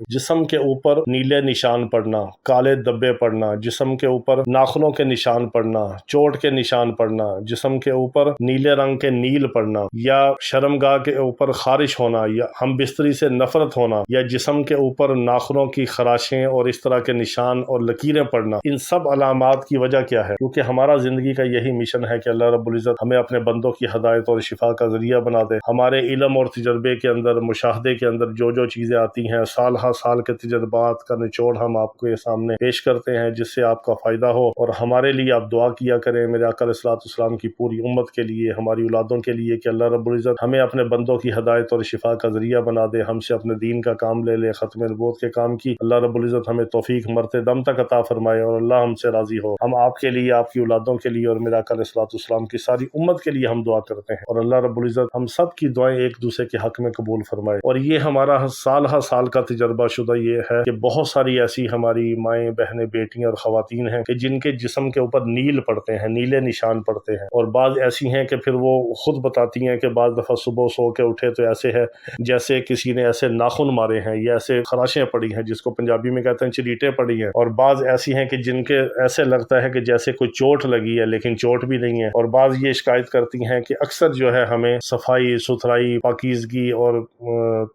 جسم کے اوپر نیلے نشان پڑنا، کالے دبے پڑنا، جسم کے اوپر ناخنوں کے نشان پڑنا، چوٹ کے نشان پڑنا، جسم کے اوپر نیلے رنگ کے نیل پڑنا، یا شرمگاہ کے اوپر خارش ہونا، یا ہم بستری سے نفرت ہونا، یا جسم کے اوپر ناخنوں کی خراشیں اور اس طرح کے نشان اور لکیریں پڑنا، ان سب علامات کی وجہ کیا ہے؟ کیونکہ ہمارا زندگی کا یہی مشن ہے کہ اللہ رب العزت ہمیں اپنے بندوں کی ہدایت اور شفا کا ذریعہ بنا دے۔ ہمارے علم اور تجربے کے اندر، مشاہدے کے اندر جو چیزیں آتی ہیں، سال ہر سال کے تجربات کا نچوڑ ہم آپ کے سامنے پیش کرتے ہیں جس سے آپ کا فائدہ ہو، اور ہمارے لیے آپ دعا کیا کریں میرے آقا علیہ الصلوۃ والسلام کی پوری امت کے لیے، ہماری اولادوں کے لیے، کہ اللہ رب العزت ہمیں اپنے بندوں کی ہدایت اور شفا کا ذریعہ بنا دے، ہم سے اپنے دین کا کام لے لے، ختم نبوت کے کام کی اللہ رب العزت ہمیں توفیق مرتے دم تک عطا فرمائے، اور اللہ ہم سے راضی ہو۔ ہم آپ کے لیے، آپ کی اولادوں کے لیے اور میرے آقا علیہ الصلوۃ والسلام کی ساری امت کے لیے ہم دعا کرتے ہیں، اور اللہ رب العزت ہم سب کی دعائیں ایک دوسرے کے حق میں قبول فرمائے۔ اور یہ ہمارا سال ہر سال کا تجربہ شدہ یہ ہے کہ بہت ساری ایسی ہماری مائیں، بہنیں، بیٹیاں اور خواتین ہیں کہ جن کے جسم کے اوپر نیل پڑتے ہیں، نیلے نشان پڑتے ہیں، اور بعض ایسی ہیں کہ پھر وہ خود بتاتی ہیں کہ بعض دفعہ صبح سو کے اٹھے تو ایسے ہے جیسے کسی نے ایسے ناخن مارے ہیں، یا ایسے خراشیں پڑی ہیں جس کو پنجابی میں کہتے ہیں چریٹیں پڑی ہیں، اور بعض ایسی ہیں کہ جن کے ایسے لگتا ہے کہ جیسے کوئی چوٹ لگی ہے لیکن چوٹ بھی نہیں ہے، اور بعض یہ شکایت کرتی ہیں کہ اکثر جو ہے ہمیں صفائی ستھرائی، پاکیزگی اور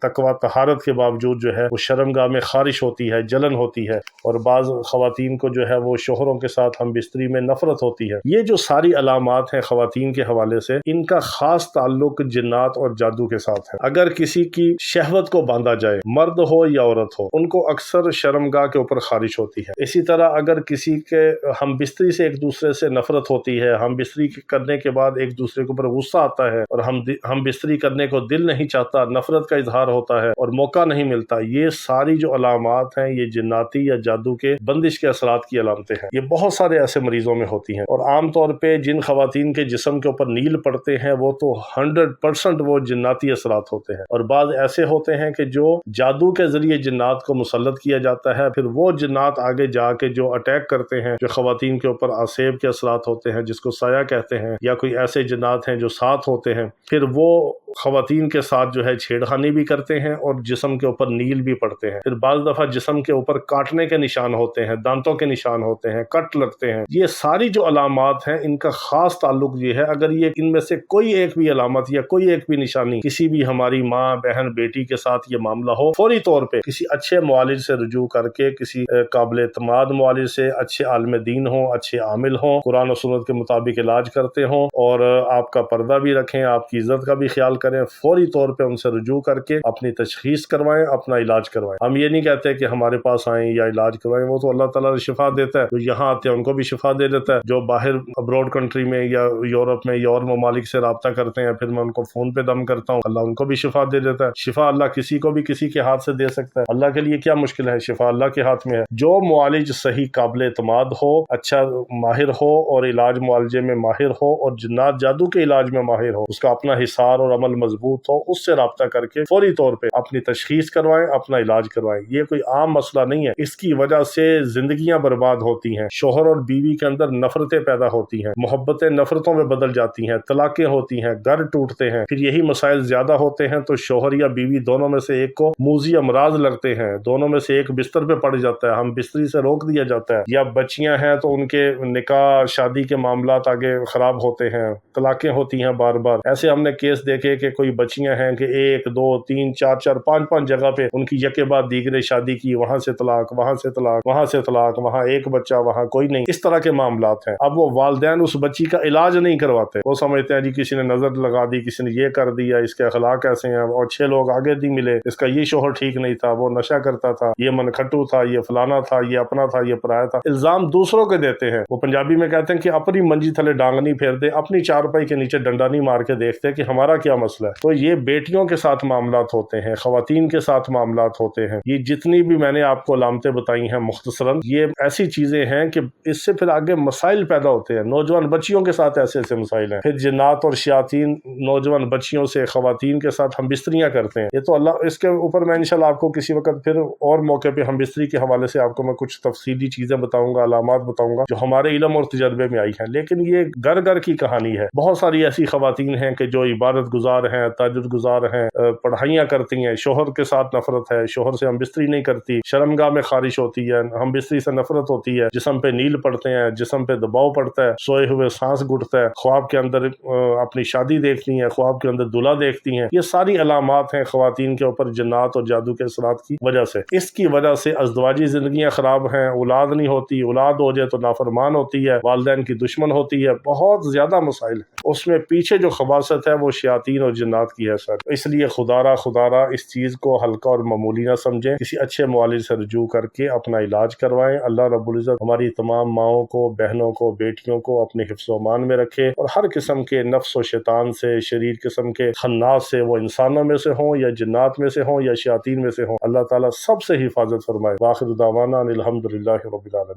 تقوی طہارت کے باوجود جو ہے وہ شرمگاہ میں خارش ہوتی ہے، جلن ہوتی ہے، اور بعض خواتین کو جو ہے وہ شوہروں کے ساتھ ہم بستری میں نفرت ہوتی ہے۔ یہ جو ساری علامات ہیں خواتین کے حوالے سے، ان کا خاص تعلق جنات اور جادو کے ساتھ ہے۔ اگر کسی کی شہوت کو باندھا جائے، مرد ہو یا عورت ہو، ان کو اکثر شرمگاہ کے اوپر خارش ہوتی ہے۔ اسی طرح اگر کسی کے ہم بستری سے ایک دوسرے سے نفرت ہوتی ہے، ہم بستری کرنے کے بعد ایک دوسرے کے اوپر غصہ آتا ہے، اور ہم بستری کرنے کو دل نہیں چاہتا، نفرت کا اظہار ہوتا ہے اور موقع نہیں ملتا، یہ ساری جو علامات ہیں یہ جناتی یا جادو کے بندش کے اثرات کی علامتیں ہیں۔ یہ بہت سارے ایسے مریضوں میں ہوتی ہیں، اور عام طور پہ جن خواتین کے جسم کے اوپر نیل پڑتے ہیں وہ تو 100% وہ جناتی اثرات ہوتے ہیں، اور بعض ایسے ہوتے ہیں کہ جو جادو کے ذریعے جنات کو مسلط کیا جاتا ہے، پھر وہ جنات آگے جا کے جو اٹیک کرتے ہیں، جو خواتین کے اوپر آسیب کے اثرات ہوتے ہیں جس کو سایہ کہتے ہیں، یا کوئی ایسے جنات ہیں جو ساتھ ہوتے ہیں، پھر وہ خواتین کے ساتھ جو ہے چھیڑخانی بھی کرتے ہیں اور جسم کے اوپر نیل بھی پڑتے ہیں۔ پھر بعض دفعہ جسم کے اوپر کاٹنے کے نشان ہوتے ہیں، دانتوں کے نشان ہوتے ہیں، کٹ لگتے ہیں۔ یہ ساری جو علامات ہیں ان کا خاص تعلق یہ ہے، اگر یہ ان میں سے کوئی ایک بھی علامت یا کوئی ایک بھی نشانی کسی بھی ہماری ماں، بہن، بیٹی کے ساتھ یہ معاملہ ہو، فوری طور پہ کسی اچھے معالج سے رجوع کر کے، کسی قابل اعتماد معالج سے، اچھے عالم دین ہوں، اچھے عامل ہوں، قرآن و سنت کے مطابق علاج کرتے ہوں، اور آپ کا پردہ بھی رکھیں، آپ کی عزت کا بھی خیال کریں، فوری طور پہ ان سے رجوع کر کے اپنی تشخیص کروائیں، اپنا علاج کروائیں۔ ہم یہ نہیں کہتے کہ ہمارے پاس آئیں یا علاج کروائیں، وہ تو اللہ تعالیٰ نے شفا دیتا ہے، جو یہاں آتے ہیں ان کو بھی شفا دے دیتا ہے، جو باہر ابروڈ کنٹری میں یا یورپ میں یا اور ممالک سے رابطہ کرتے ہیں پھر میں ان کو فون پہ دم کرتا ہوں، اللہ ان کو بھی شفا دے دیتا ہے۔ شفا اللہ کسی کو بھی کسی کے ہاتھ سے دے سکتا ہے، اللہ کے لیے کیا مشکل ہے، شفا اللہ کے ہاتھ میں ہے۔ جو معالج صحیح قابل اعتماد ہو، اچھا ماہر ہو اور علاج معالجے میں ماہر ہو اور جنات جادو کے علاج میں ماہر ہو، اس کا اپنا حصار اور عمل مضبوط ہو، اس سے رابطہ کر کے فوری طور پہ اپنی تشخیص کروائیں، اپنا علاج کروائیں۔ یہ کوئی عام مسئلہ نہیں ہے، اس کی وجہ سے زندگیاں برباد ہوتی ہیں، شوہر اور بیوی کے اندر نفرتیں پیدا ہوتی ہیں، محبتیں نفرتوں میں بدل جاتی ہیں، طلاقیں ہوتی ہیں، گھر ٹوٹتے ہیں۔ پھر یہی مسائل زیادہ ہوتے ہیں تو شوہر یا بیوی دونوں میں سے ایک کو موذی امراض لگتے ہیں، دونوں میں سے ایک بستر پہ پڑ جاتا ہے، ہم بستری سے روک دیا جاتا ہے، یا بچیاں ہیں تو ان کے نکاح شادی کے معاملات آگے خراب ہوتے ہیں، طلاقیں ہوتی ہیں بار بار۔ ایسے ہم نے کیس دیکھے کہ کوئی بچیاں ہیں کہ 1 2 3 4 5 جگہ پہ ان کی یکے بعد دیگرے شادی کی، وہاں سے طلاق، وہاں سے طلاق، وہاں سے طلاق، وہاں ایک بچہ، وہاں کوئی نہیں، اس طرح کے معاملات ہیں۔ اب وہ والدین اس بچی کا علاج نہیں کرواتے، وہ سمجھتے ہیں جی کسی نے نظر لگا دی، کسی نے یہ کر دیا، اس کے اخلاق ایسے ہیں، اور 6 لوگ آگے نہیں ملے، اس کا یہ شوہر ٹھیک نہیں تھا، وہ نشہ کرتا تھا، یہ منکھٹو تھا، یہ فلانا تھا، یہ اپنا تھا، یہ پرایا تھا۔ الزام دوسروں کے دیتے ہیں، وہ پنجابی میں کہتے ہیں کہ اپنی منجی تھلے ڈانگ نہیں پھیرتے، اپنی چارپائی کے نیچے ڈنڈا نہیں مار کے دیکھتے کہ ہمارا کیا مسئلہ ہے۔ تو یہ بیٹیوں کے ساتھ معاملات ہوتے ہیں، خواتین کے ساتھ معاملات ہوتے ہیں، یہ جتنی بھی میں نے آپ کو علامتیں بتائی ہیں مختصراً، یہ ایسی چیزیں ہیں کہ اس سے پھر آگے مسائل پیدا ہوتے ہیں۔ نوجوان بچیوں کے ساتھ ایسے ایسے مسائل ہیں، پھر جنات اور شیاطین نوجوان بچیوں سے، خواتین کے ساتھ ہم بستریاں کرتے ہیں۔ یہ تو اللہ، اس کے اوپر میں انشاءاللہ آپ کو کسی وقت پھر اور موقع پہ ہم بستری کے حوالے سے آپ کو میں کچھ تفصیلی چیزیں بتاؤں گا، علامات بتاؤں گا جو ہمارے علم اور تجربے میں آئی ہیں، لیکن یہ گھر گھر کی کہانی ہے۔ بہت ساری ایسی خواتین ہیں کہ جو عبادت گزار ہیں، تہجد گزار ہیں، پڑھائیاں کرتی ہیں، شوہر کے ساتھ نفرت ہے، شوہر سے ہم بستری نہیں کرتی، شرمگاہ میں خارش ہوتی ہے، ہم بستری سے نفرت ہوتی ہے، جسم پہ نیل پڑتے ہیں، جسم پہ دباؤ پڑتا ہے، سوئے ہوئے سانس گھٹتا ہے، خواب کے اندر اپنی شادی دیکھتی ہیں، خواب کے اندر دلہا دیکھتی ہیں، یہ ساری علامات ہیں خواتین کے اوپر جنات اور جادو کے اثرات کی وجہ سے۔ اس کی وجہ سے ازدواجی زندگیاں خراب ہیں، اولاد نہیں ہوتی، اولاد ہو جائے تو نافرمان ہوتی ہے، والدین کی دشمن ہوتی ہے، بہت زیادہ مسائل ہیں۔ اس میں پیچھے جو خباثت ہے وہ شیاطین اور جنات کی ہے سر۔ اس لیے خدا را اس چیز کو ہلکا اور معمولی نہ سمجھیں، کسی اچھے معالج سے رجوع کر کے اپنا علاج کروائیں۔ اللہ رب العزت ہماری تمام ماؤں کو، بہنوں کو، بیٹیوں کو اپنے حفظ و امان میں رکھے، اور ہر قسم کے نفس و شیطان سے، شریر قسم کے خناس سے، وہ انسانوں میں سے ہوں یا جنات میں سے ہوں یا شیاطین میں سے ہوں، اللہ تعالیٰ سب سے حفاظت فرمائے۔ وآخر دعوانا الحمدللہ رب العالمین۔